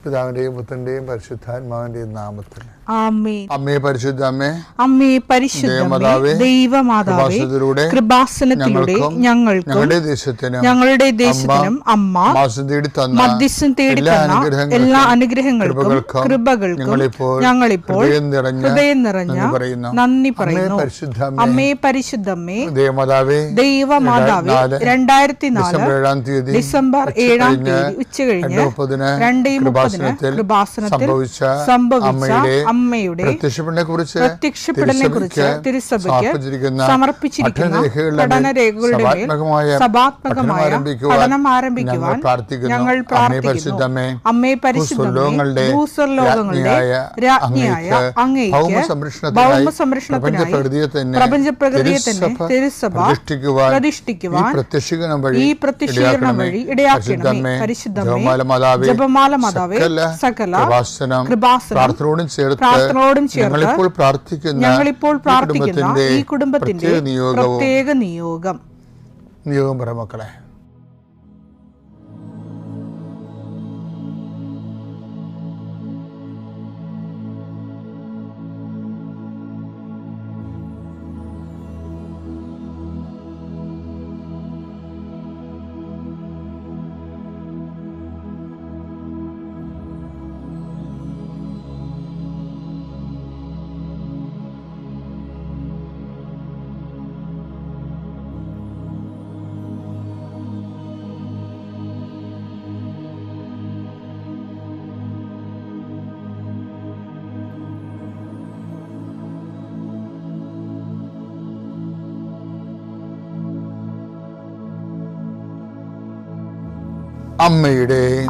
പിതാവിന്റെയും പുത്രന്റെയും പരിശുദ്ധാത്മാവിന്റെയും നാമത്തിൽ ആമേൻ. അമ്മേ പരിശുദ്ധ അമ്മേ, അമ്മേ പരിശുദ്ധ ദൈവമാതാവേ, കൃപാസനത്തിലൂടെ ഞങ്ങൾക്കും ഞങ്ങളുടെ ദേശത്തിനും അമ്മ മധ്യസ്ഥം തേടി തന്ന എല്ലാ അനുഗ്രഹങ്ങൾക്കും കൃപകൾക്കും ഞങ്ങളിപ്പോൾ ഹൃദയം നിറഞ്ഞ നന്ദി പറയുന്നു. അമ്മേ പരിശുദ്ധമ്മേ, ദൈവമാതാവേ, 2004 ഡിസംബർ 7 ഉച്ചകഴിഞ്ഞ് 2:30 കൃപാസനത്തിൽ സംഭവിച്ച അമ്മയുടെ പ്രത്യക്ഷപ്പെടലിനെക്കുറിച്ച് തിരുസഭയ്ക്ക് സമർപ്പിച്ചിരിക്കുന്ന പഠനരേഖകളുടെ മേൽ സഭാത്മകമായ പഠനം ആരംഭിക്കുവാൻ ഞങ്ങൾ പ്രാർത്ഥിക്കുന്നു. അമ്മേ പരിശുദ്ധമേ, ഭൂസ്വർലോകങ്ങളുടെ രാജ്ഞിയായ അങ്ങേയ്ക്ക് ഭൗമസംരക്ഷണത്തിനായി പ്രപഞ്ചപ്രകൃതിയെ തന്നെ തിരുസഭ പ്രതിഷ്ഠിക്കുവാൻ ഈ പ്രത്യക്ഷീകരണം വഴി ഇടയാക്കണമേ. പരിശുദ്ധമേ, ജപമാല മാതാവേ, സകല കൃപാസനം പ്രാർത്ഥനയോടും ചേർത്ത് ഞങ്ങളിപ്പോൾ പ്രാർത്ഥിക്കുന്ന ഈ കുടുംബത്തിന്റെ പ്രത്യേക നിയോഗം പറ മക്കളെ.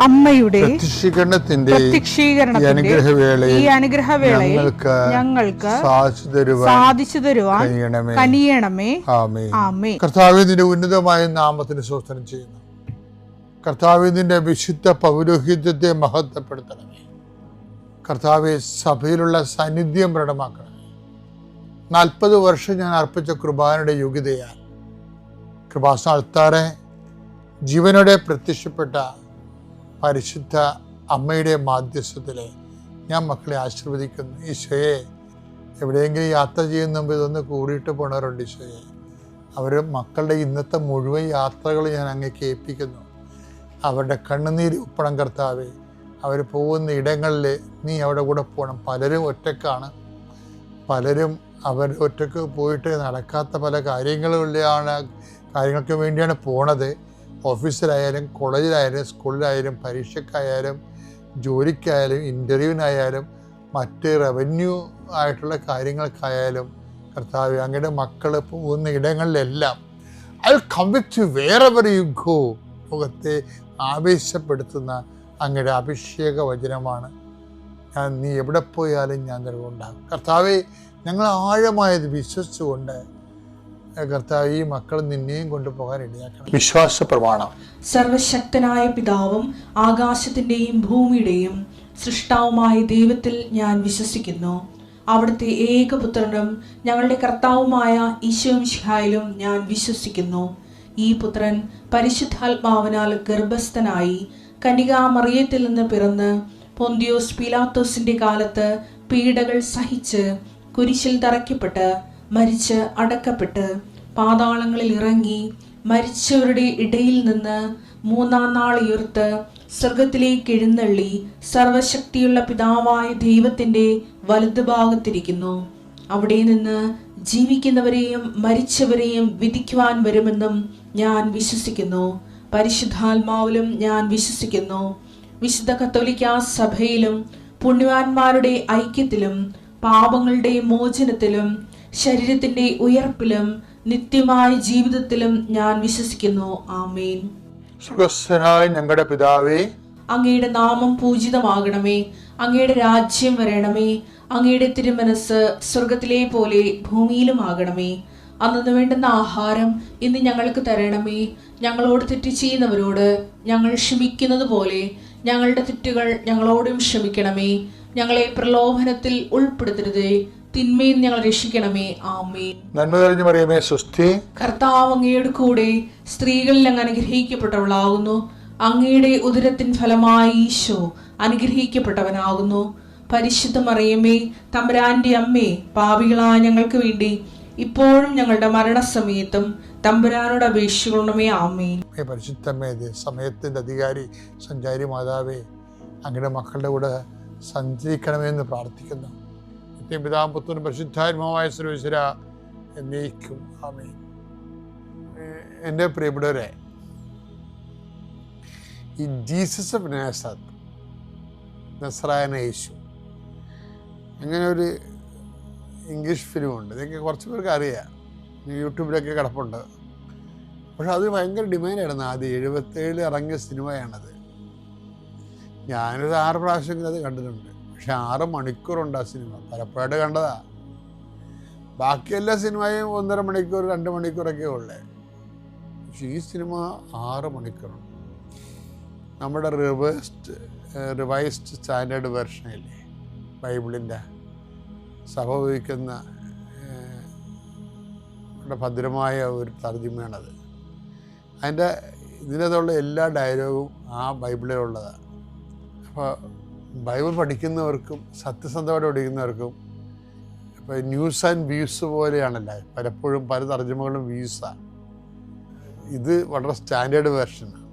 അമ്മയുടെ പ്രത്യക്ഷീകരണത്തിന്റെ ഈ അനുഗ്രഹവേളയിൽ ഞങ്ങൾക്ക് സാധിച്ചു തരുവാൻ കനിയണമേ. ആമേൻ. കർത്താവേ, നിന്റെ ഉന്നതമായ നാമത്തിന് സ്തോത്രം ചെയ്യുന്നു. കർത്താവേ, നിന്റെ വിശുദ്ധ പൗരോഹിത്യത്തെ മഹത്വപ്പെടുത്തണമേ. കർത്താവേ, സഭയിലുള്ള സാന്നിധ്യം പ്രകടമാക്കണമേ. 40 വർഷം ഞാൻ അർപ്പിച്ച കൃപാനയുടെ യോഗ്യതയാൽ കൃപാസനത്താറെ ജീവനോടെ പ്രത്യക്ഷപ്പെട്ട പരിശുദ്ധ അമ്മയുടെ മാധ്യസ്ഥത്തിലെ ഞാൻ മക്കളെ ആശീർവദിക്കുന്നു. ഈശോയെ, എവിടെയെങ്കിലും യാത്ര ചെയ്യുന്ന മുമ്പ് ഇതൊന്ന് കൂടിയിട്ട് പോണവരുണ്ട്. ഈശോയെ, അവർ മക്കളുടെ ഇന്നത്തെ മുഴുവൻ യാത്രകൾ ഞാൻ അങ്ങേക്ക് ഏൽപ്പിക്കുന്നു. അവരുടെ കണ്ണുനീര് ഉപ്പണം കർത്താവേ. അവർ പോകുന്ന ഇടങ്ങളിൽ നീ അവിടെ കൂടെ പോകണം. പലരും ഒറ്റക്കാണ്, പലരും അവർ ഒറ്റക്ക് പോയിട്ട് നടക്കാത്ത പല കാര്യങ്ങൾക്ക് വേണ്ടിയാണ് പോണത്. ഓഫീസിലായാലും കോളേജിലായാലും സ്കൂളിലായാലും പരീക്ഷയ്ക്കായാലും ജോലിക്കായാലും ഇൻ്റർവ്യൂവിനായാലും മറ്റ് റവന്യൂ ആയിട്ടുള്ള കാര്യങ്ങൾക്കായാലും കർത്താവ്, അങ്ങയുടെ മക്കൾ പോകുന്ന ഇടങ്ങളിലെല്ലാം I will come with you wherever you go. മുഖത്തെ ആവേശപ്പെടുത്തുന്ന അങ്ങയുടെ അഭിഷേക വചനമാണ്. നീ എവിടെ പോയാലും ഞാൻ നിലവുണ്ടാകും. കർത്താവെ, ഞങ്ങൾ ആഴമായത് വിശ്വസിച്ചുകൊണ്ട് കർത്താവ്, ഈ മക്കൾ നിന്നെയും കൊണ്ടുപോകാൻ ഇടയാക്കണം. വിശ്വാസ പ്രമാണം. സർവശക്തനായ പിതാവും ആകാശത്തിന്റെയും ഭൂമിയുടെയും സൃഷ്ടാവുമായ ദൈവത്തിൽ ഞാൻ വിശ്വസിക്കുന്നു. അവിടുത്തെ ഏകപുത്രനും ഞങ്ങളുടെ കർത്താവുമായ ഈശോ മിശിഹായിലും ഞാൻ വിശ്വസിക്കുന്നു. ഈ പുത്രൻ പരിശുദ്ധാത്മാവിനാൽ ഗർഭസ്ഥനായി കന്യകാമറിയത്തിൽ നിന്ന് പിറന്ന് പൊന്തിയോസ് പീലാത്തോസിന്റെ കാലത്ത് പീഡകൾ സഹിച്ച് കുരിശിൽ തറയ്ക്കപ്പെട്ട് മരിച്ച് അടക്കപ്പെട്ട് പാതാളങ്ങളിൽ ഇറങ്ങി മരിച്ചവരുടെ ഇടയിൽ നിന്ന് 3-ാം നാൾ ഉയർത്ത് സ്വർഗത്തിലേക്ക് എഴുന്നള്ളി സർവശക്തിയുള്ള പിതാവായ ദൈവത്തിന്റെ വലതുഭാഗത്തിരിക്കുന്നു. അവിടെ നിന്ന് ജീവിക്കുന്നവരെയും മരിച്ചവരെയും വിധിക്കുവാൻ വരുമെന്നും ഞാൻ വിശ്വസിക്കുന്നു. പരിശുദ്ധാത്മാവിലും ഞാൻ വിശ്വസിക്കുന്നു. വിശുദ്ധ കത്തോലിക്കാ സഭയിലും പുണ്യവാന്മാരുടെ ഐക്യത്തിലും പാപങ്ങളുടെ മോചനത്തിലും ശരീരത്തിന്റെ ഉയർപ്പിലും നിത്യമായ ജീവിതത്തിലും ഞാൻ വിശ്വസിക്കുന്നു. ആമേൻ. സ്വർഗ്ഗസ്ഥനായ ഞങ്ങളുടെ പിതാവേ, അങ്ങയുടെ നാമം പൂജിതമാകണമേ. അങ്ങയുടെ രാജ്യം വരണമേ. അങ്ങയുടെ തിരുമനസ് സ്വർഗത്തിലെ പോലെ ഭൂമിയിലും ആകണമേ. അന്നു വേണ്ടുന്ന ആഹാരം ഇന്ന് ഞങ്ങൾക്ക് തരണമേ. ഞങ്ങളോട് തെറ്റ് ചെയ്യുന്നവരോട് ഞങ്ങൾ ക്ഷമിക്കുന്നത് പോലെ ഞങ്ങളുടെ തെറ്റുകൾ ഞങ്ങളോടും ക്ഷമിക്കണമേ. ഞങ്ങളെ പ്രലോഭനത്തിൽ ഉൾപ്പെടുത്തരുതേ, തിന്മയിൽ ഞങ്ങൾ രക്ഷിക്കണമേ. ആമേൻ. നന്മ നിറഞ്ഞ മറിയമേ, സ്വസ്തി. കർത്താവ് അങ്ങയുടെ കൂടെ സ്ത്രീകളിൽ അങ്ങ് അനുഗ്രഹിക്കപ്പെട്ടവളാകുന്നു. അങ്ങയുടെ ഉദരത്തിൻ ഫലമായി ഈശോ അനുഗ്രഹിക്കപ്പെട്ടവനാകുന്നു. പരിശുദ്ധ മറിയമേ, തമ്പുരാന്റെ അമ്മേ, പാപികളായ ഞങ്ങൾക്ക് വേണ്ടി ഇപ്പോഴും ഞങ്ങളുടെ മരണസമയത്തും തമ്പുരാനോട് അപേക്ഷിക്കണമേ. ആമേൻ. പരിശുദ്ധമേ, സമയത്തിൻ്റെ അധികാരി സഞ്ചാരി മാതാവേ, അങ്ങയുടെ മക്കളുടെ കൂടെ സഞ്ചരിക്കണമെന്ന് പ്രാർത്ഥിക്കുന്നു. പിതാവും പുത്രനും പരിശുദ്ധാത്മാവായ സർവ്വേശ്വര എന്നേക്കും ആമേൻ. എൻ്റെ പ്രിയപ്പെട്ടവരെ, ഈ ജീസസ് ഓഫ് നാസറത്ത്, നസ്രായന യേശു, അങ്ങനെ ഒരു ഇംഗ്ലീഷ് ഫിലിമുണ്ട്. ഇതൊക്കെ കുറച്ച് പേർക്ക് അറിയാം, യൂട്യൂബിലൊക്കെ കിടപ്പുണ്ട്. പക്ഷെ അത് ഭയങ്കര ഡിമാൻഡായിരുന്നു. ആദ്യം 77 ഇറങ്ങിയ സിനിമയാണത്. ഞാനൊരു 6 പ്രാവശ്യമെങ്കിലും അത് കണ്ടിട്ടുണ്ട്. പക്ഷെ 6 മണിക്കൂറുണ്ട് ആ സിനിമ. പലപ്പോഴായിട്ട് കണ്ടതാ. ബാക്കി എല്ലാ സിനിമയും 1.5 മണിക്കൂർ 2 മണിക്കൂറൊക്കെ ഉള്ളേ. പക്ഷെ ഈ സിനിമ 6 മണിക്കൂറുണ്ട്. നമ്മുടെ റിവൈസ്ഡ് സ്റ്റാൻഡേർഡ് വെർഷനില്ലേ, ബൈബിളിൻ്റെ സഭ ഉപയോഗിക്കുന്ന ഭദ്രമായ ഒരു തർജ്ജിമയാണത്. അതിൻ്റെ ഇതിനകത്തുള്ള എല്ലാ ഡയലോഗും ആ ബൈബിളിലുള്ളതാണ്. അപ്പോൾ ബൈബിൾ പഠിക്കുന്നവർക്കും സത്യസന്ധമായിട്ട് പഠിക്കുന്നവർക്കും ഇപ്പോൾ ന്യൂസ് ആൻഡ് വ്യൂസ് പോലെയാണല്ലോ. പലപ്പോഴും പല തർജ്ജമകളും വ്യൂസാണ്. ഇത് വളരെ സ്റ്റാൻഡേർഡ് വേർഷനാണ്.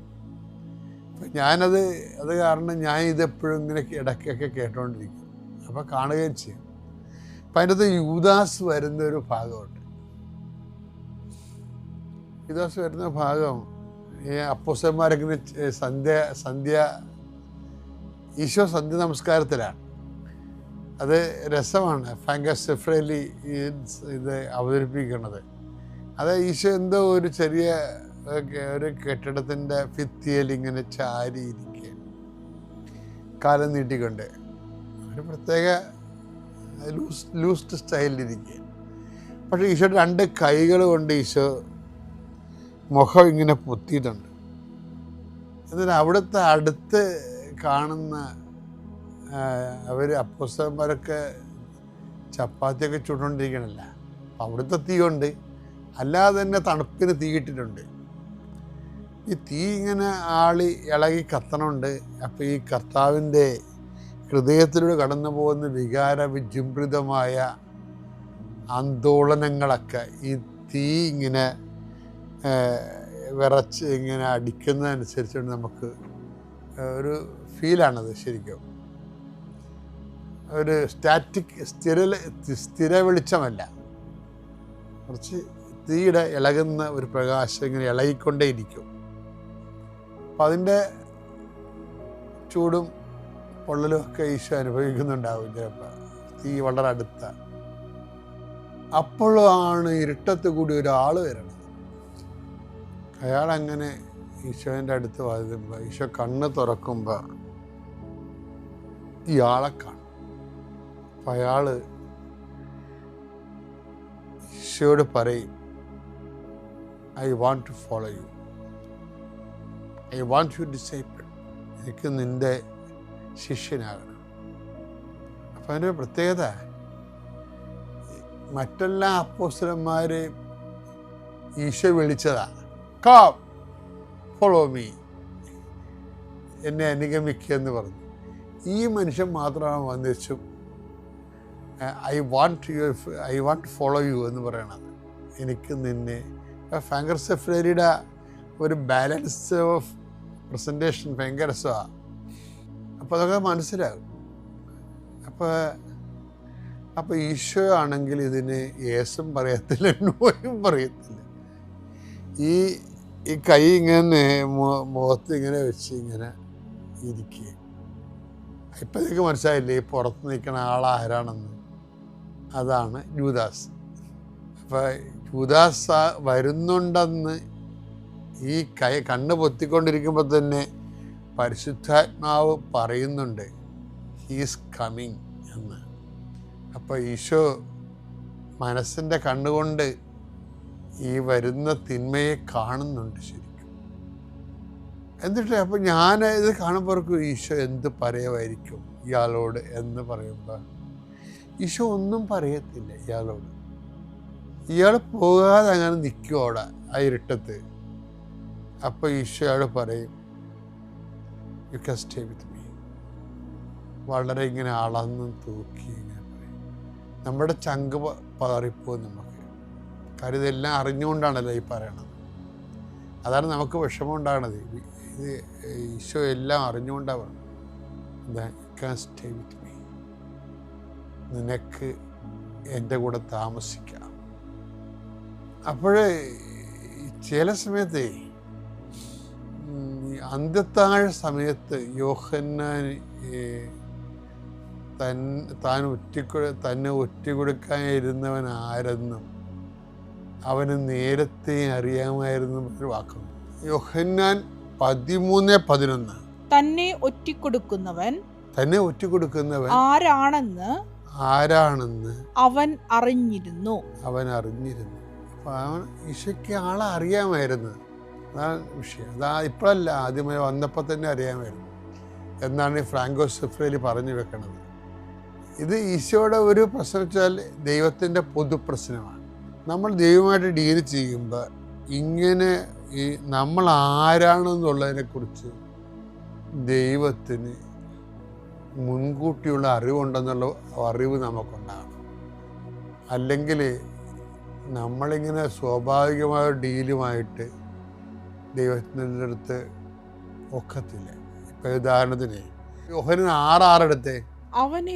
അപ്പം ഞാനത് കാരണം ഞാൻ ഇതെപ്പോഴും ഇങ്ങനെ ഇടയ്ക്കൊക്കെ കേട്ടുകൊണ്ടിരിക്കും. അപ്പോൾ കാണുകയും ചെയ്യും. അപ്പം അതിൻ്റെ അകത്ത് യൂദാസ് വരുന്നൊരു ഭാഗമുണ്ട്. യൂദാസ് വരുന്ന ഭാഗം ഈ അപ്പോസ്തലന്മാരൊക്കെ ഈശോ സന്ധ്യ നമസ്കാരത്തിലാണ്. അത് രസമാണ് ഫാങ്കസെഫ്രലി ഇത് അവതരിപ്പിക്കുന്നത്. അത് ഈശോ എന്തോ ഒരു ചെറിയ ഒരു കെട്ടിടത്തിൻ്റെ ഭിത്തിയിൽ ഇങ്ങനെ ചാരിയിരിക്കുക, കാലം നീട്ടിക്കൊണ്ട് ഒരു പ്രത്യേക ലൂസ്ഡ് സ്റ്റൈലിലിരിക്കുക. പക്ഷേ ഈശോയുടെ 2 കൈകൾ കൊണ്ട് ഈശോ മുഖം ഇങ്ങനെ പൊത്തിയിട്ടുണ്ട്. എന്നിട്ട് അവിടുത്തെ അടുത്ത് കാണുന്ന അപ്പോസ്തലന്മാരൊക്കെ ചപ്പാത്തിയൊക്കെ ചുട്ടുകൊണ്ടിരിക്കണല്ല. അവിടുത്തെ തീ കൊണ്ട് അല്ലാതെ തന്നെ തണുപ്പിന് തീയിട്ടിട്ടുണ്ട്. ഈ തീ ഇങ്ങനെ ആളി ഇളകി കത്തണുണ്ട്. അപ്പോൾ ഈ കർത്താവിൻ്റെ ഹൃദയത്തിലൂടെ കടന്നു പോകുന്ന വികാര വിജൃംഭിതമായ ആന്തോളനങ്ങളൊക്കെ ഈ തീ ഇങ്ങനെ വിറച്ച് ഇങ്ങനെ അടിക്കുന്നതനുസരിച്ചുകൊണ്ട് നമുക്ക് ഒരു ഫീലാണത്. ശരിക്കും ഒരു സ്ഥിര വെളിച്ചമല്ല, കുറച്ച് തീയുടെ ഇളകുന്ന ഒരു പ്രകാശം ഇങ്ങനെ ഇളകിക്കൊണ്ടേയിരിക്കും. അപ്പം അതിൻ്റെ ചൂടും പൊള്ളലും ഒക്കെ ഈശോ അനുഭവിക്കുന്നുണ്ടാവും ചിലപ്പോൾ. തീ വളരെ അടുത്ത. അപ്പോഴാണ് ഇരുട്ടത്ത് കൂടി ഒരാൾ വരണം. അയാളങ്ങനെ ഈശോൻ്റെ അടുത്ത് വരുമ്പോൾ ഈശോ കണ്ണ് തുറക്കുമ്പോൾ ഇയാളെ കാണും. അപ്പം അയാൾ ഈശോയോട് പറയും, I want to follow you, I want you disciple, എനിക്ക് നിൻ്റെ ശിഷ്യനാകണം. അപ്പം അതിൻ്റെ പ്രത്യേകത, മറ്റെല്ലാ അപ്പോസ്തലന്മാരെയും ഈശോ വിളിച്ചതാ, കം ഫോളോ മീ, എന്നെ അനുഗമിക്കുക എന്ന് പറഞ്ഞു. ഈ മനുഷ്യൻ മാത്രമാണ് വന്നിച്ചു ഐ വാണ്ട് ഫോളോ യു എന്ന് പറയണത്. എനിക്ക് നിന്നെ. ഫാങ്കസെഫ്രലിയുടെ ഒരു ബാലൻസ് ഓഫ് പ്രസൻറ്റേഷൻ ഭയങ്കര രസമാണ്. അപ്പോൾ അതൊക്കെ മനസ്സിലാകും. അപ്പോൾ ഈശോ ആണെങ്കിൽ ഇതിന് യേസും പറയത്തില്ല, നോയും പറയത്തില്ല. ഈ കൈ ഇങ്ങനെ മുഖത്ത് ഇങ്ങനെ വെച്ച് ഇങ്ങനെ ഇരിക്കുക. ഇപ്പം നിങ്ങൾക്ക് മനസ്സിലായില്ലേ ഈ പുറത്ത് നിൽക്കുന്ന ആളാരാണെന്ന്? അതാണ് യൂദാസ്. അപ്പോൾ യൂദാസ് വരുന്നുണ്ടെന്ന് ഈ കണ്ണ് പൊത്തിക്കൊണ്ടിരിക്കുമ്പോൾ തന്നെ പരിശുദ്ധാത്മാവ് പറയുന്നുണ്ട്, ഹീസ് കമ്മിങ് എന്ന്. അപ്പോൾ ഈശോ മനസ്സിൻ്റെ കണ്ണുകൊണ്ട് ഈ വരുന്ന തിന്മയെ കാണുന്നുണ്ട് ശരിക്കും. എന്നിട്ട് അപ്പോൾ ഞാൻ ഇത് കാണുമ്പോഴേക്കും ഈശോ എന്ത് പറയുമായിരിക്കും ഇയാളോട് എന്ന് പറയുമ്പോൾ ഈശോ ഒന്നും പറയത്തില്ല ഇയാളോട്. ഇയാൾ പോകാതെ അങ്ങനെ നിൽക്കും അവിടെ ആ ഇരുട്ടത്ത്. അപ്പോൾ ഈശോ അയാൾ പറയും, you can stay with me, വളരെ ഇങ്ങനെ അളന്നും തൂക്കി ഇങ്ങനെ പറയും. നമ്മുടെ ചങ്ക് പതറിപ്പോവും നമുക്ക്. കാര്യം ഇതെല്ലാം അറിഞ്ഞുകൊണ്ടാണല്ലോ ഈ പറയണത്. അതാണ് നമുക്ക് വിഷമം ഉണ്ടാകണത്. ഇത് ഈശോ എല്ലാം അറിഞ്ഞുകൊണ്ടാണ് പറയുന്നത്. സ്റ്റേ വിത്ത് മീ, നിനക്ക് എൻ്റെ കൂടെ താമസിക്കാം. അപ്പോഴേ ചില സമയത്ത് അന്ത്യത്താഴ സമയത്ത് യോഹന്നാൻ തന്നെ ഒറ്റിക്കൊടുക്കാനിരുന്നവൻ ആരെന്നും അവന് നേരത്തെ അറിയാമായിരുന്നു ഒരു വാക്കുണ്ട്. യോഹന്നാൻ 13:11. തന്നെ ഒറ്റിക്കൊടുക്കുന്നവൻ ആരാണെന്ന് അവൻ അറിഞ്ഞിരുന്നു. അപ്പൊ അവൻ ഈശോയ്ക്ക് ആളെ അറിയാമായിരുന്നു. അതാണ് വിഷയം. ഇപ്പോഴല്ല, ആദ്യമായി വന്നപ്പോൾ തന്നെ അറിയാമായിരുന്നു എന്നാണ് ഫ്രാങ്കോസ് സെഫ്രേലി പറഞ്ഞു വെക്കണത്. ഇത് ഈശോയുടെ ഒരു പ്രശ്നം വെച്ചാൽ ദൈവത്തിൻ്റെ പൊതുപ്രശ്നമാണ്. നമ്മൾ ദൈവമായിട്ട് ഡീൽ ചെയ്യുമ്പോൾ ഇങ്ങനെ ഈ നമ്മൾ ആരാണെന്നുള്ളതിനെക്കുറിച്ച് ദൈവത്തിന് മുൻകൂട്ടിയുള്ള അറിവുണ്ടെന്നുള്ള അറിവ് നമുക്കുണ്ടാകണം. അല്ലെങ്കിൽ നമ്മളിങ്ങനെ സ്വാഭാവികമായ ഡീലുമായിട്ട് ദൈവത്തിൻ്റെ അടുത്ത് ഒക്കത്തില്ല. ഇപ്പം ഉദാഹരണത്തിന് യോഹന്നാൻ 6:6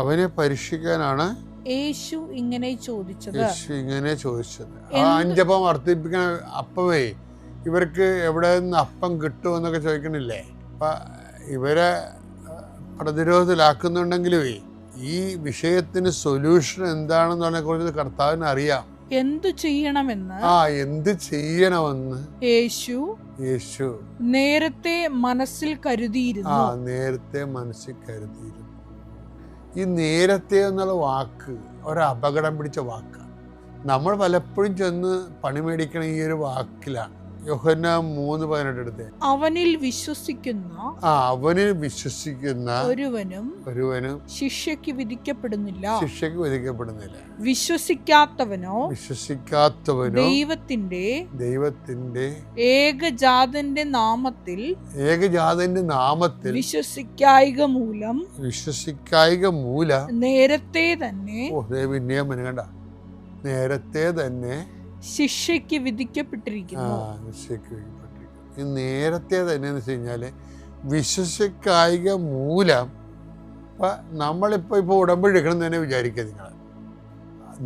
അവനെ പരീക്ഷിക്കാനാണ് യേശു ഇങ്ങനെ ചോദിച്ചത്. 5 അപ്പം വർദ്ധിപ്പിക്കണ അപ്പമേ ഇവർക്ക് എവിടെ നിന്ന് അപ്പം കിട്ടുമെന്നൊക്കെ ചോദിക്കണില്ലേ. അപ്പം ഇവരെ പ്രതിരോധത്തിലാക്കുന്നുണ്ടെങ്കിലും ഈ വിഷയത്തിന് സൊല്യൂഷൻ എന്താണെന്നതിനെ കുറിച്ച് കർത്താവിന് അറിയാം. എന്ത് ചെയ്യണമെന്ന് യേശു നേരത്തെ മനസ്സിൽ കരുതിയിരുന്നു. ഈ നേരത്തെ എന്നുള്ള വാക്ക് ഒരു അപകടം പിടിച്ച വാക്കാണ്. നമ്മൾ പലപ്പോഴും ചെന്ന് പണി മേടിക്കണ ഈ ഒരു വാക്കിലാണ്. യോഹന്നാൻ 3:18 അവനിൽ വിശ്വസിക്കുന്ന ഒരുവനും ശിക്ഷയ്ക്ക് വിധിക്കപ്പെടുന്നില്ല. വിശ്വസിക്കാത്തവനോ ദൈവത്തിന്റെ ഏകജാതന്റെ നാമത്തിൽ വിശ്വസിക്കായിക മൂലം നേരത്തെ തന്നെ ശിക്ഷയ്ക്ക് വിധിക്കപ്പെട്ടിരിക്കുന്നു. ഈ നേരത്തെ തന്നെ എന്ന് വെച്ച് കഴിഞ്ഞാൽ വിശ്വസിക്കായിക മൂലം. നമ്മളിപ്പോൾ ഉടമ്പടി എടുക്കണം തന്നെ വിചാരിക്കുക.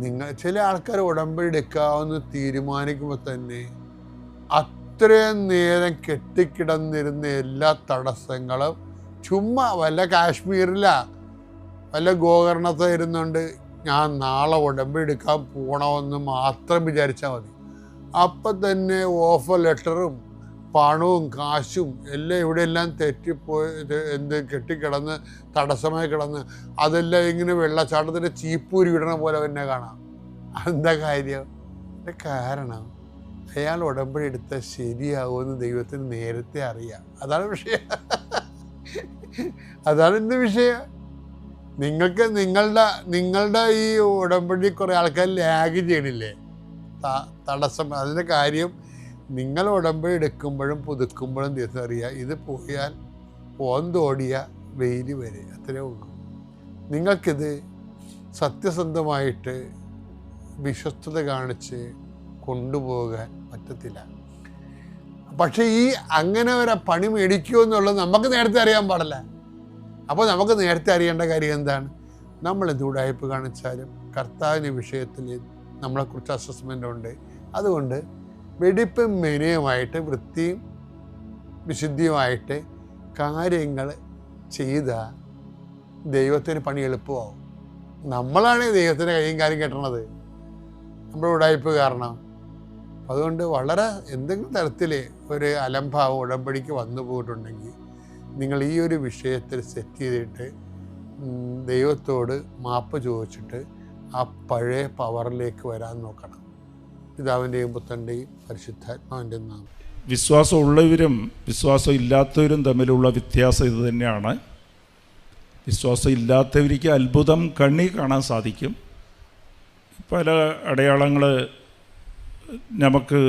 നിങ്ങൾ ചില ആൾക്കാർ ഉടമ്പടി എടുക്കാമെന്ന് തീരുമാനിക്കുമ്പോൾ തന്നെ അത്രയും നേരം കെട്ടിക്കിടന്നിരുന്ന എല്ലാ തടസ്സങ്ങളും ചുമ്മാ വല്ല കാശ്മീരിലാ വല്ല ഗോകർണത്തെ ഇരുന്നുകൊണ്ട് ഞാൻ നാളെ ഉടമ്പടി എടുക്കാൻ പോകണമെന്ന് മാത്രം വിചാരിച്ചാൽ മതി. അപ്പം തന്നെ ഓഫർ ലെറ്ററും പണവും കാശും എല്ലാം ഇവിടെയെല്ലാം തെറ്റിപ്പോയി കെട്ടിക്കിടന്ന് തടസ്സമായി കിടന്ന് അതെല്ലാം ഇങ്ങനെ വെള്ളച്ചാട്ടത്തിൻ്റെ ചീപ്പൂരി വിടണ പോലെ തന്നെ കാണാം. എന്താ കാര്യം? കാരണം അയാൾ ഉടമ്പടി എടുത്താൽ ശരിയാവുമെന്ന് ദൈവത്തിന് നേരത്തെ അറിയാം. അതാണ് വിഷയം. അതാണ് ഇന്ന് വിഷയം. നിങ്ങൾക്ക് നിങ്ങളുടെ ഈ ഉടമ്പടി കുറേ ആൾക്കാർ ലാഗ് ചെയ്യണില്ലേ, തടസ്സം. അതിൻ്റെ കാര്യം നിങ്ങൾ ഉടമ്പടി എടുക്കുമ്പോഴും പുതുക്കുമ്പോഴും ദിവസം അറിയാം. ഇത് പോയാൽ ഓന്തോടിയ വെയിൽ വരെ, അത്രേ ഉള്ളൂ. നിങ്ങൾക്കിത് സത്യസന്ധമായിട്ട് വിശ്വസ്തത കാണിച്ച് കൊണ്ടുപോകാൻ പറ്റത്തില്ല. പക്ഷേ അങ്ങനെ ഒരു പണി മേടിക്കുമോ എന്നുള്ളത് നമുക്ക് നേരത്തെ അറിയാൻ പാടില്ല. അപ്പോൾ നമുക്ക് നേരത്തെ അറിയേണ്ട കാര്യം എന്താണ്? നമ്മൾ എന്ത് ഉടായ്പ് കാണിച്ചാലും കർത്താവിൻ്റെ വിഷയത്തിൽ നമ്മളെക്കുറിച്ച് അസസ്മെൻ്റ് ഉണ്ട്. അതുകൊണ്ട് വെടിപ്പും മെനയുമായിട്ട് വൃത്തിയും വിശുദ്ധിയുമായിട്ട് കാര്യങ്ങൾ ചെയ്താൽ ദൈവത്തിന് പണി എളുപ്പമാവും. നമ്മളാണ് ദൈവത്തിൻ്റെ കൈയും കാര്യം കെട്ടണത്, നമ്മുടെ ഉടായ്പ് കാരണം. അതുകൊണ്ട് വളരെ എന്തെങ്കിലും തരത്തിൽ ഒരു അലംഭാവം ഉടമ്പടിക്ക് വന്നു പോയിട്ടുണ്ടെങ്കിൽ നിങ്ങൾ ഈ ഒരു വിഷയത്തിൽ സെറ്റ് ചെയ്തിട്ട് ദൈവത്തോട് മാപ്പ് ചോദിച്ചിട്ട് ആ പഴയ പവറിലേക്ക് വരാൻ നോക്കണം. പിതാവിൻ്റെയും പുത്രൻ്റെയും പരിശുദ്ധാത്മാവിൻ്റെയും നാമം. വിശ്വാസമുള്ളവരും വിശ്വാസം ഇല്ലാത്തവരും തമ്മിലുള്ള വ്യത്യാസം ഇത് തന്നെയാണ്. വിശ്വാസം ഇല്ലാത്തവർക്ക് അത്ഭുതം കണ്ണി കാണാൻ സാധിക്കും. പല അടയാളങ്ങൾ നമുക്ക്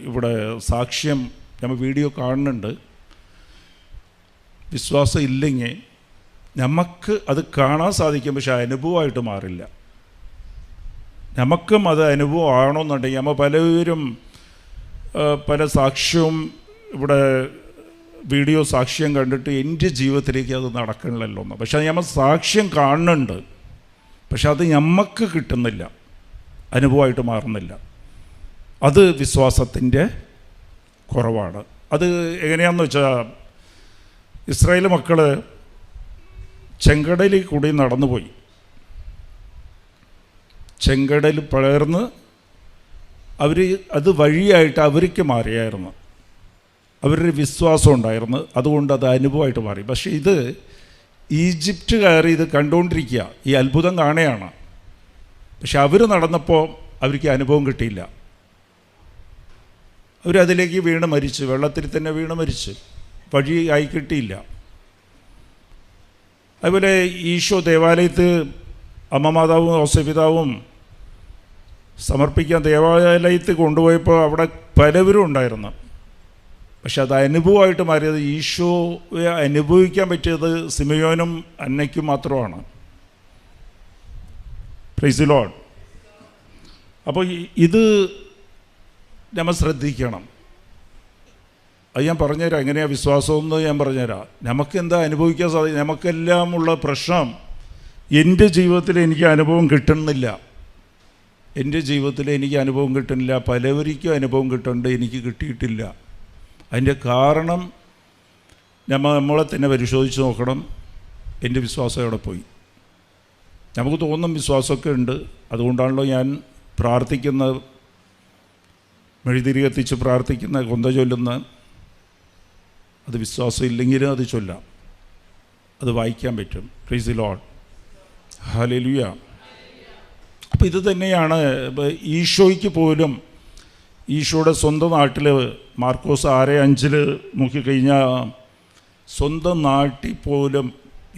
ഇവിടെ സാക്ഷ്യം നമ്മൾ വീഡിയോ കാണുന്നുണ്ട്. വിശ്വാസം ഇല്ലെങ്കിൽ നമുക്ക് അത് കാണാൻ സാധിക്കും, പക്ഷെ അനുഭവമായിട്ട് മാറില്ല. നമുക്കും അത് അനുഭവം ആവണമെന്നുണ്ടെങ്കിൽ നമ്മൾ പലരും പല സാക്ഷ്യവും ഇവിടെ വീഡിയോ സാക്ഷ്യം കണ്ടിട്ട് എൻ്റെ ജീവിതത്തിലേക്ക് അത് നടക്കണില്ലല്ലോ എന്ന്. പക്ഷെ നമ്മൾ സാക്ഷ്യം കാണുന്നുണ്ട്, പക്ഷെ അത് നമുക്ക് കിട്ടുന്നില്ല, അനുഭവമായിട്ട് മാറുന്നില്ല. അത് വിശ്വാസത്തിൻ്റെ കുറവാണ്. അത് എങ്ങനെയാണെന്ന് വെച്ചാൽ, ഇസ്രായേൽ മക്കൾ ചെങ്കടലിൽ കൂടി നടന്നുപോയി. ചെങ്കടൽ പിളർന്ന് അത് വഴിയായിട്ട് അവർക്ക് മാറിയായിരുന്നു. അവരുടെ വിശ്വാസം ഉണ്ടായിരുന്നു, അതുകൊണ്ട് അത് അനുഭവമായിട്ട് മാറി. പക്ഷേ ഇത് ഈജിപ്തുകാർ ഇത് കണ്ടുകൊണ്ടിരിക്കുക, ഈ അത്ഭുതം കാണുകയാണ്. പക്ഷെ അവർ നടന്നപ്പോൾ അവർക്ക് അനുഭവം കിട്ടിയില്ല. അവരതിലേക്ക് വീണ് മരിച്ചു, വെള്ളത്തിൽ തന്നെ വീണ് മരിച്ചു, വഴി ആയി കിട്ടിയില്ല. അതുപോലെ ഈശോ ദേവാലയത്തിൽ അമ്മമാതാവും ഔസപിതാവും സമർപ്പിക്കാൻ ദേവാലയത്തിൽ കൊണ്ടുപോയപ്പോൾ അവിടെ പലവരും ഉണ്ടായിരുന്നു. പക്ഷെ അത് അനുഭവമായിട്ട് മാറിയത്, ഈശോയെ അനുഭവിക്കാൻ പറ്റിയത് സിമിയോനും അന്നയ്ക്കും മാത്രമാണ്. Price the Lord. അപ്പോൾ ഇത് നമ്മൾ ശ്രദ്ധിക്കണം. അത് ഞാൻ പറഞ്ഞുതരാം, എങ്ങനെയാണ് വിശ്വാസമെന്ന് ഞാൻ പറഞ്ഞുതരാം. നമുക്കെന്താ അനുഭവിക്കാൻ സാധിക്കും? നമുക്കെല്ലാം ഉള്ള പ്രശ്നം, എൻ്റെ ജീവിതത്തിൽ എനിക്ക് അനുഭവം കിട്ടുന്നില്ല, എൻ്റെ ജീവിതത്തിൽ എനിക്ക് അനുഭവം കിട്ടുന്നില്ല, പലവർക്കും അനുഭവം കിട്ടുന്നുണ്ട്, എനിക്ക് കിട്ടിയിട്ടില്ല. അതിൻ്റെ കാരണം നമ്മളെ തന്നെ പരിശോധിച്ച് നോക്കണം. എൻ്റെ വിശ്വാസം എവിടെ പോയി? നമുക്ക് തോന്നും വിശ്വാസമൊക്കെ ഉണ്ട്, അതുകൊണ്ടാണല്ലോ ഞാൻ പ്രാർത്ഥിക്കുന്ന, മെഴുതിരി കത്തിച്ച് പ്രാർത്ഥിക്കുന്ന, കൊന്ത ചൊല്ലുന്ന. അത് വിശ്വാസം ഇല്ലെങ്കിലും അത് ചൊല്ലാം, അത് വായിക്കാൻ പറ്റും. Price the Lord, hallelujah. അപ്പോൾ ഇത് തന്നെയാണ് ഈശോയ്ക്ക് പോലും. ഈശോയുടെ സ്വന്തം നാട്ടിൽ മാർക്കോസ് 6:5 നോക്കിക്കഴിഞ്ഞാൽ, സ്വന്തം നാട്ടിൽ പോലും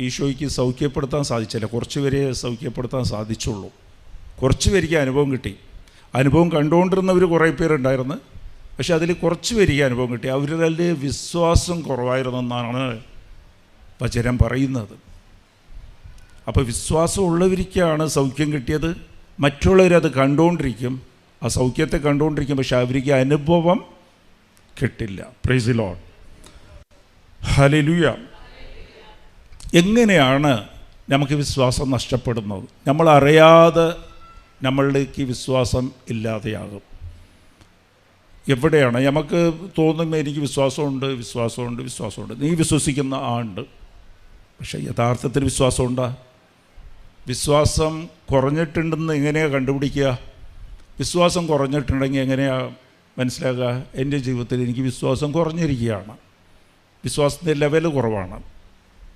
ഈശോയ്ക്ക് സൗഖ്യപ്പെടുത്താൻ സാധിച്ചില്ല. കുറച്ച് പേരെ സൗഖ്യപ്പെടുത്താൻ സാധിച്ചുള്ളൂ. കുറച്ച് പേർക്ക് അനുഭവം കിട്ടി. അനുഭവം കണ്ടുകൊണ്ടിരുന്നവർ കുറേ പേരുണ്ടായിരുന്നു, പക്ഷെ അതിൽ കുറച്ച് പേർക്ക് അനുഭവം കിട്ടി. അവരുടെ വിശ്വാസം കുറവായിരുന്നെന്നാണ് വചനം പറയുന്നത്. അപ്പോൾ വിശ്വാസമുള്ളവർക്കാണ് സൗഖ്യം കിട്ടിയത്. മറ്റുള്ളവരത് കണ്ടുകൊണ്ടിരിക്കും, ആ സൗഖ്യത്തെ കണ്ടുകൊണ്ടിരിക്കും, പക്ഷെ അവർക്ക് അനുഭവം കിട്ടില്ല. Price the Lord, hallelujah. എങ്ങനെയാണ് നമുക്ക് വിശ്വാസം നഷ്ടപ്പെടുന്നത്? നമ്മളറിയാതെ നമ്മളിലേക്ക് വിശ്വാസം ഇല്ലാതെയാകും. എവിടെയാണ് നമുക്ക് തോന്നുമ്പോൾ എനിക്ക് വിശ്വാസമുണ്ട്. നീ വിശ്വസിക്കുന്ന ഉണ്ട്, പക്ഷേ യഥാർത്ഥത്തിൽ വിശ്വാസമുണ്ടോ? വിശ്വാസം കുറഞ്ഞിട്ടുണ്ടെന്ന് എങ്ങനെയാണ് കണ്ടുപിടിക്കുക? വിശ്വാസം കുറഞ്ഞിട്ടുണ്ടെങ്കിൽ എങ്ങനെയാണ് മനസ്സിലാക്കുക? എൻ്റെ ജീവിതത്തിൽ എനിക്ക് വിശ്വാസം കുറഞ്ഞിരിക്കുകയാണ്, വിശ്വാസത്തിൻ്റെ ലെവൽ കുറവാണ്.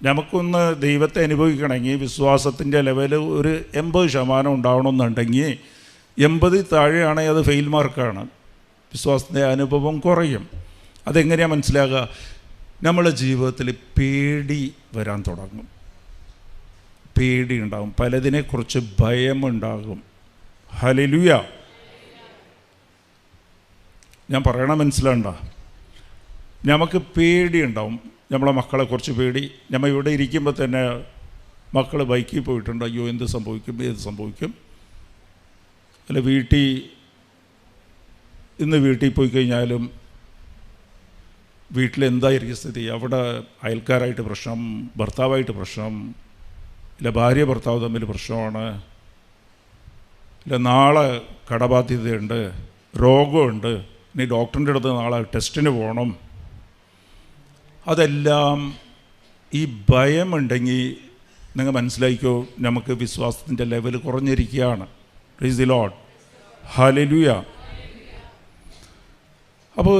നമുക്കൊന്ന് ദൈവത്തെ അനുഭവിക്കണമെങ്കിൽ വിശ്വാസത്തിൻ്റെ ലെവൽ ഒരു 80% ഉണ്ടാവണമെന്നുണ്ടെങ്കിൽ 80 താഴെയാണെങ്കിൽ അത് ഫെയിൽ മാർക്കാണ്. വിശ്വാസത്തിൻ്റെ അനുഭവം കുറയും. അതെങ്ങനെയാണ് മനസ്സിലാക്കുക? നമ്മുടെ ജീവിതത്തിൽ പേടി വരാൻ തുടങ്ങും, പേടി ഉണ്ടാകും, പലതിനെക്കുറിച്ച് ഭയമുണ്ടാകും. ഹല്ലേലൂയ. ഞാൻ പറയണ മനസ്സിലാണ്ട? നമുക്ക് പേടി ഉണ്ടാവും, നമ്മളെ മക്കളെക്കുറിച്ച് പേടി. നമ്മൾ ഇവിടെ ഇരിക്കുമ്പോൾ തന്നെ മക്കൾ ബൈക്കിൽ പോയിട്ടുണ്ട്, അയ്യോ എന്ത് സംഭവിക്കും, ഏത് സംഭവിക്കും. അല്ല ഇന്ന് വീട്ടിൽ പോയി കഴിഞ്ഞാലും വീട്ടിലെന്തായിരിക്കും സ്ഥിതി? അവിടെ അയൽക്കാരായിട്ട് പ്രശ്നം, ഭർത്താവായിട്ട് പ്രശ്നം, ഇല്ല ഭാര്യ ഭർത്താവ് തമ്മിൽ പ്രശ്നമാണ്, ഇല്ല നാളെ കടബാധ്യതയുണ്ട്, രോഗമുണ്ട്, ഇനി ഡോക്ടറിൻ്റെ അടുത്ത് നാളെ ടെസ്റ്റിന് പോകണം. അതെല്ലാം ഈ ഭയമുണ്ടെങ്കിൽ നിങ്ങൾ മനസ്സിലാക്കിക്കോ, നമുക്ക് വിശ്വാസത്തിൻ്റെ ലെവൽ കുറഞ്ഞിരിക്കുകയാണ്. Praise the Lord, hallelujah. അപ്പോൾ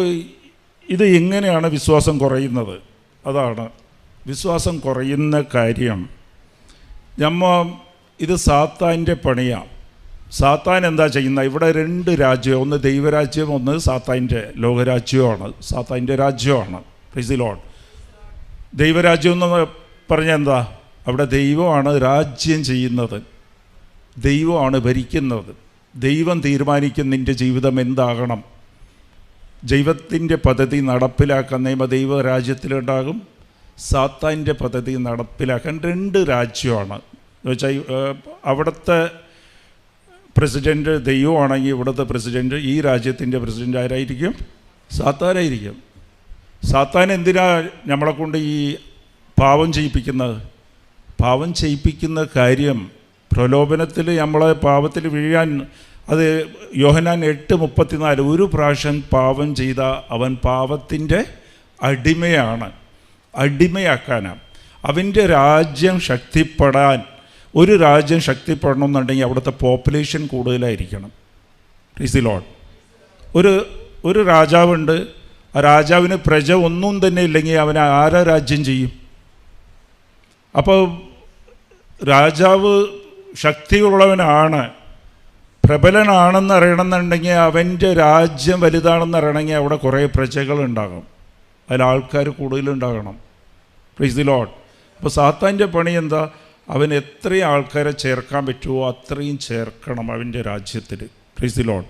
ഇത് എങ്ങനെയാണ് വിശ്വാസം കുറയുന്നത്? അതാണ് വിശ്വാസം കുറയുന്ന കാര്യം. ഇത് സാത്താൻ്റെ പണിയാണ്. സാത്താൻ എന്താ ചെയ്യുന്നത്? ഇവിടെ 2 രാജ്യം, ഒന്ന് ദൈവരാജ്യം, ഒന്ന് സാത്താൻ്റെ ലോകരാജ്യമാണ്, സാത്താൻ്റെ രാജ്യമാണ്. Price the Lord. ദൈവരാജ്യം എന്ന് പറഞ്ഞാൽ എന്താ? അവിടെ ദൈവമാണ് രാജ്യം ചെയ്യുന്നത്, ദൈവമാണ് ഭരിക്കുന്നത്. ദൈവം തീരുമാനിക്കും നിൻ്റെ ജീവിതം എന്താകണം. ദൈവത്തിൻ്റെ പദ്ധതി നടപ്പിലാക്കാൻ ദൈവരാജ്യത്തിലുണ്ടാകും, സാത്താൻ്റെ പദ്ധതി നടപ്പിലാക്കാൻ 2 രാജ്യമാണ് എന്ന് വെച്ചാൽ അവിടുത്തെ പ്രസിഡൻറ്റ് ദൈവമാണെങ്കിൽ ഇവിടുത്തെ പ്രസിഡൻറ്റ്, ഈ രാജ്യത്തിൻ്റെ പ്രസിഡൻ്റ് ആരായിരിക്കും? സാത്താനായിരിക്കും. സാത്താൻ എന്തിനാ നമ്മളെ കൊണ്ട് ഈ പാവം ചെയ്യിപ്പിക്കുന്നത്? പാവം ചെയ്യിപ്പിക്കുന്ന കാര്യം പ്രലോഭനത്തിൽ നമ്മളെ പാപത്തിൽ വീഴാൻ. അത് യോഹന്നാൻ 8:34, ഒരു പ്രാവശ്യം പാപം ചെയ്ത അവൻ പാപത്തിൻ്റെ അടിമയാണ്, അടിമയാക്കാനാണ്. അവൻ്റെ രാജ്യം ശക്തിപ്പെടാൻ, ഒരു രാജ്യം ശക്തിപ്പെടണമെന്നുണ്ടെങ്കിൽ അവിടുത്തെ പോപ്പുലേഷൻ കൂടുതലായിരിക്കണം. Price the Lord. ഒരു രാജാവുണ്ട്, ആ രാജാവിന് പ്രജ ഒന്നും തന്നെ ഇല്ലെങ്കിൽ അവൻ ആരാ രാജ്യം ചെയ്യും? അപ്പോൾ രാജാവ് ശക്തിയുള്ളവനാണ്, പ്രബലനാണെന്ന് അറിയണമെന്നുണ്ടെങ്കിൽ, അവൻ്റെ രാജ്യം വലുതാണെന്ന് അറിയണമെങ്കിൽ അവിടെ കുറേ പ്രജകളുണ്ടാകും, അതിൽ ആൾക്കാർ കൂടുതലുണ്ടാകണം. Price the Lord. അപ്പോൾ സാത്താൻ്റെ പണി എന്താ? അവൻ എത്ര ആൾക്കാരെ ചേർക്കാൻ പറ്റുമോ അത്രയും ചേർക്കണം അവൻ്റെ രാജ്യത്തിൽ. Price the Lord.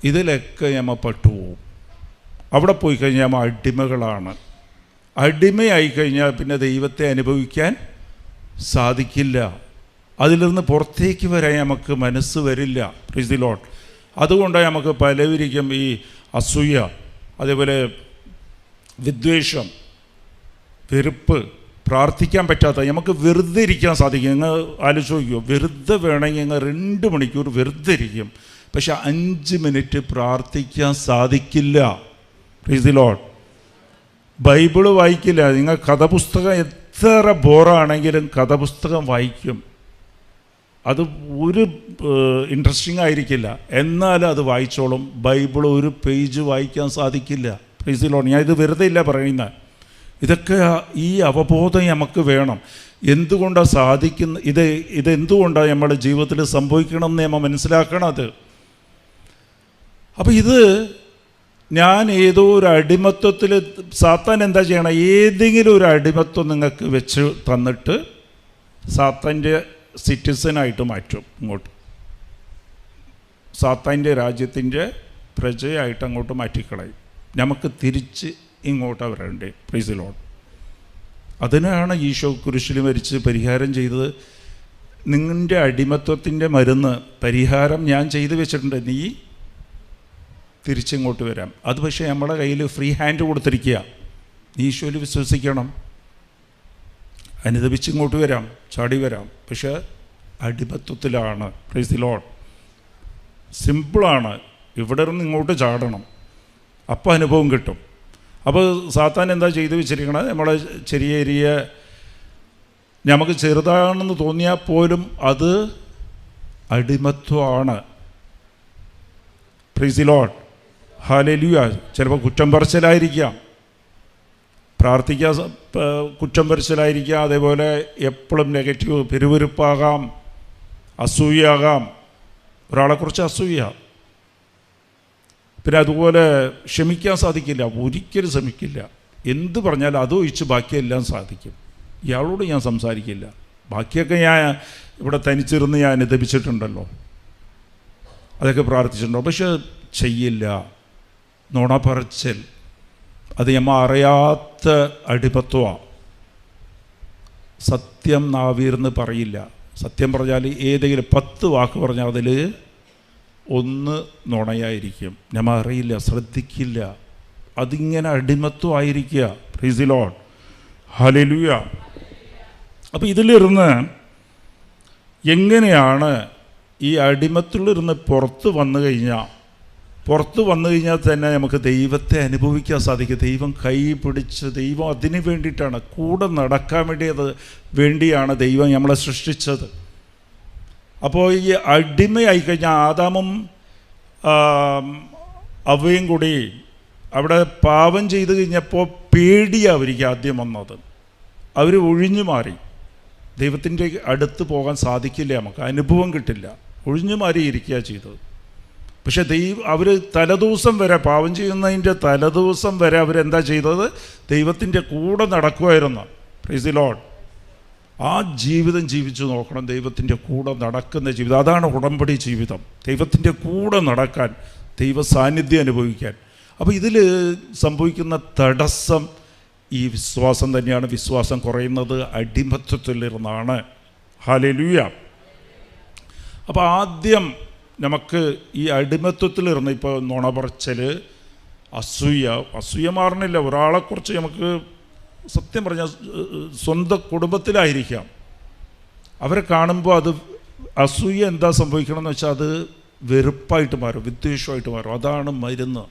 ഇതിലൊക്കെ നമ്മൾ പെട്ടുപോകും. അവിടെ പോയി കഴിഞ്ഞാൽ നമ്മൾ അടിമകളാണ്. അടിമയായിക്കഴിഞ്ഞാൽ പിന്നെ ദൈവത്തെ അനുഭവിക്കാൻ സാധിക്കില്ല. അതിൽ നിന്ന് പുറത്തേക്ക് വരാൻ നമുക്ക് മനസ്സ് വരില്ല. Price the Lord. അതുകൊണ്ടാണ് നമുക്ക് പലവരിക്കും ഈ അസൂയ, അതേപോലെ വിദ്വേഷം, വെറുപ്പ്, പ്രാർത്ഥിക്കാൻ പറ്റാത്ത, നമുക്ക് വെറുതെ ഇരിക്കാൻ സാധിക്കും. നിങ്ങൾ ആലോചിച്ച് നോക്കിയോ, വെറുതെ വേണമെങ്കിൽ നിങ്ങൾ 2 മണിക്കൂർ വെറുതെ ഇരിക്കും, പക്ഷെ 5 മിനിറ്റ് പ്രാർത്ഥിക്കാൻ സാധിക്കില്ല. Price the Lord. ബൈബിള് വായിക്കില്ല. നിങ്ങൾ കഥപുസ്തകം എത്ര ബോറാണെങ്കിലും കഥപുസ്തകം വായിക്കും. അത് ഒരു ഇൻട്രസ്റ്റിംഗ് ആയിരിക്കില്ല, എന്നാലും അത് വായിച്ചോളും. ബൈബിൾ ഒരു പേജ് വായിക്കാൻ സാധിക്കില്ല. Price the Lord. ഞാൻ ഇത് വെറുതെ ഇല്ല പറയുന്നത്. ഇതൊക്കെ ഈ അവബോധം നമുക്ക് വേണം. എന്തുകൊണ്ടാണ് സാധിക്കുന്ന ഇതെന്തുകൊണ്ടാണ് നമ്മുടെ ജീവിതത്തിൽ സംഭവിക്കണമെന്ന് നമ്മൾ മനസ്സിലാക്കണം. അത് അപ്പോൾ ഇത് ഞാൻ ഏതോ ഒരു അടിമത്വത്തിൽ, സാത്താൻ എന്താ ചെയ്യണം? ഏതെങ്കിലും ഒരു അടിമത്വം നിങ്ങൾക്ക് വെച്ച് തന്നിട്ട് സാത്താൻ്റെ സിറ്റിസനായിട്ട് മാറ്റും. ഇങ്ങോട്ട് സാത്താൻ്റെ രാജ്യത്തിൻ്റെ പ്രജയായിട്ട് അങ്ങോട്ട് മാറ്റിക്കളയും. നമുക്ക് തിരിച്ച് ഇങ്ങോട്ടാണ് വരണ്ടേ. Price the Lord. അതിനാണ് ഈശോ കുരിശിൽ മരിച്ച് പരിഹാരം ചെയ്തത്. നിങ്ങളുടെ അടിമത്വത്തിൻ്റെ മരുന്ന് പരിഹാരം ഞാൻ ചെയ്തു വെച്ചിട്ടുണ്ട്, നീ തിരിച്ചിങ്ങോട്ട് വരാം. അത് പക്ഷേ നമ്മുടെ കയ്യിൽ ഫ്രീ ഹാൻഡ് കൊടുത്തിരിക്കുക. നീ ഈശോയിൽ വിശ്വസിക്കണം, അനുദപിച്ചിങ്ങോട്ട് വരാം, ചാടി വരാം. പക്ഷേ അടിമത്വത്തിലാണ്. Price the Lord. സിമ്പിളാണ്. ഇവിടെ നിന്ന് ഇങ്ങോട്ട് ചാടണം, അപ്പോൾ അനുഭവം കിട്ടും. അപ്പോൾ സാത്താൻ എന്താ ചെയ്തു വെച്ചിരിക്കണത്? നമ്മളെ ചെറിയ നമുക്ക് ചെറുതാണെന്ന് തോന്നിയാൽ പോലും അത് അടിമത്വമാണ്. Praise the Lord. ഹല്ലേലൂയ. ചിലപ്പോൾ കുറ്റം പറച്ചിലായിരിക്കാം, പ്രാർത്ഥിക്കാൻ കുറ്റം പറച്ചിലായിരിക്കാം, അതേപോലെ എപ്പോഴും നെഗറ്റീവ് പിറുവിറുപ്പാകാം, അസൂയാകാം, ഒരാളെക്കുറിച്ച് അസൂയ. പിന്നെ അതുപോലെ ക്ഷമിക്കാൻ സാധിക്കില്ല, ഒരിക്കലും ശ്രമിക്കില്ല. എന്ത് പറഞ്ഞാലും അതൊഴിച്ച് ബാക്കിയെല്ലാം സാധിക്കും. ഇയാളോട് ഞാൻ സംസാരിക്കില്ല, ബാക്കിയൊക്കെ ഞാൻ ഇവിടെ തനിച്ചിരുന്ന് ഞാൻ അനുദപിച്ചിട്ടുണ്ടല്ലോ, അതൊക്കെ പ്രാർത്ഥിച്ചിട്ടുണ്ടോ, പക്ഷെ ചെയ്യില്ല. നുണ പറച്ചൽ, അത് നമ്മൾ അറിയാത്ത അടിമത്വമാണ്. സത്യം നാവിരുന്ന് പറയില്ല. സത്യം പറഞ്ഞാൽ ഏതെങ്കിലും 10 വാക്ക് പറഞ്ഞാൽ അതിൽ 1 നുണയായിരിക്കും. നമ്മൾ അറിയില്ല, ശ്രദ്ധിക്കില്ല. അതിങ്ങനെ അടിമത്വമായിരിക്കുക. Praise the Lord. ഹല്ലേലൂയ. അപ്പോൾ ഇതിലിരുന്ന് എങ്ങനെയാണ് ഈ അടിമത്തിലിരുന്ന് പുറത്ത് വന്നു കഴിഞ്ഞാൽ തന്നെ നമുക്ക് ദൈവത്തെ അനുഭവിക്കാൻ സാധിക്കും. ദൈവം കൈ പിടിച്ച്, ദൈവം അതിന് വേണ്ടിയിട്ടാണ്, കൂടെ നടക്കാൻ വേണ്ടിയാണ് ദൈവം നമ്മളെ സൃഷ്ടിച്ചത്. അപ്പോൾ ഈ അടിമയായിക്കഴിഞ്ഞാൽ ആദാമും അവയും കൂടി അവിടെ പാപം ചെയ്ത് കഴിഞ്ഞപ്പോൾ പേടിയാണ് അവർക്ക് ആദ്യം വന്നത്. അവർ ഒഴിഞ്ഞു മാറി. ദൈവത്തിൻ്റെ അടുത്ത് പോകാൻ സാധിക്കില്ല, നമുക്ക് അനുഭവം കിട്ടില്ല, ഒഴിഞ്ഞു മാറിയിരിക്കുക ചെയ്തത്. പക്ഷെ അവർ തലേദിവസം വരെ, പാപം ചെയ്യുന്നതിൻ്റെ തലേദിവസം വരെ അവരെന്താ ചെയ്തത്? ദൈവത്തിൻ്റെ കൂടെ നടക്കുമായിരുന്നു. Praise the Lord. ആ ജീവിതം ജീവിച്ചു നോക്കണം, ദൈവത്തിൻ്റെ കൂടെ നടക്കുന്ന ജീവിതം. അതാണ് ഉടമ്പടി ജീവിതം, ദൈവത്തിൻ്റെ കൂടെ നടക്കാൻ, ദൈവ സാന്നിധ്യം അനുഭവിക്കാൻ. അപ്പോൾ ഇതിൽ സംഭവിക്കുന്ന തടസ്സം ഈ വിശ്വാസം തന്നെയാണ്. വിശ്വാസം കുറയുന്നത് അടിമത്വത്തിലിരുന്നാണ്. ഹല്ലേലൂയ. അപ്പോൾ ആദ്യം നമുക്ക് ഈ അടിമത്വത്തിലിരുന്ന്, ഇപ്പോൾ നുണ പറച്ചൽ, അസൂയ മാറണില്ല. ഒരാളെക്കുറിച്ച് നമുക്ക് സത്യം പറഞ്ഞാൽ സ്വന്തം കുടുംബത്തിലായിരിക്കാം, അവരെ കാണുമ്പോൾ അത് അസൂയ എന്താ സംഭവിക്കണമെന്ന് വെച്ചാൽ അത് വെറുപ്പായിട്ട് മാറും, വിദ്വേഷമായിട്ട് മാറും. അതാണ് മരുന്ന്.